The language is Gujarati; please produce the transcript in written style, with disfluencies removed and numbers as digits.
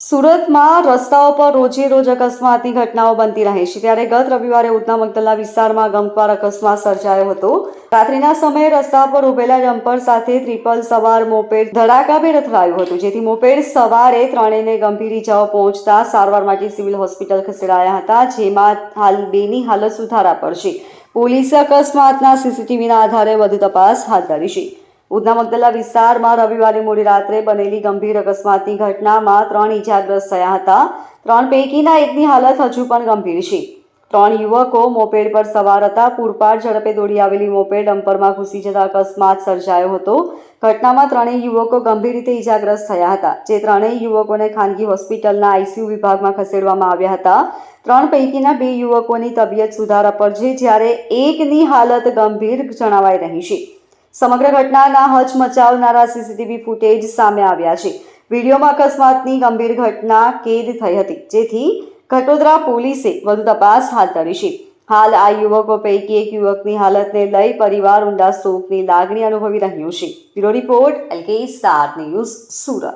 સુરતમાં રસ્તાઓ પર રોજે રોજ અકસ્માતની ઘટનાઓ બનતી રહે છે ત્યારે ગત રવિવારે ઉધના મગદલા વિસ્તારમાં ગમખ્વાર અકસ્માત સર્જાયો હતો। રાત્રિના સમયે રસ્તા પર ઉભેલા ડમ્પર સાથે ટ્રિપલ સવાર મોપેડ ધડાકાભેર અથડાયું હતું, જેથી મોપેડ સવારે ત્રણેયને ગંભીર ઇજાઓ પહોંચતા સારવાર માટે સિવિલ હોસ્પિટલ ખસેડાયા હતા, જેમાં હાલ બેની હાલત સુધારા પર છે। પોલીસે અકસ્માતના સીસીટીવીના આધારે વધુ તપાસ હાથ ધરી છે। ઉધના મગદલા વિસ્તારમાં રવિવારે મોડી રાત્રે બનેલી ગંભીર અકસ્માતની ઘટનામાં 3 ઇજાગ્રસ્ત થયા હતા। 3 પૈકીના એકની હાલત હજુ પણ ગંભીર છે। 3 યુવકો મોપેડ પર સવાર હતા। પૂરપાટ ઝડપે દોડી આવેલી મોપેડ ડમ્પરમાં ઘૂસી જતા અકસ્માત સર્જાયો હતો। ઘટનામાં 3 યુવકો ગંભીર રીતે ઇજાગ્રસ્ત થયા હતા, જે 3 યુવકોને ખાનગી હોસ્પિટલના આઈસીયુ વિભાગમાં ખસેડવામાં આવ્યા હતા। 3 પૈકીના 2 યુવકોની તબિયત સુધારા પર છે, જ્યારે એકની હાલત ગંભીર જણાવાઈ રહી છે। સમગ્ર ઘટનાના હચમચાવનારા સીસીટીવી ફૂટેજ સામે આવ્યા છે। વિડીયોમાં અકસ્માતની ગંભીર ઘટના કેદ થઈ હતી, જેથી કટોદરા પોલીસે વધુ તપાસ હાથ ધરી છે। હાલ આ યુવકો પૈકી એક યુવકની હાલતને લઈ પરિવાર ઊંડા શોકની લાગણી અનુભવી રહ્યો છે। Bureau report LK star news, Surat.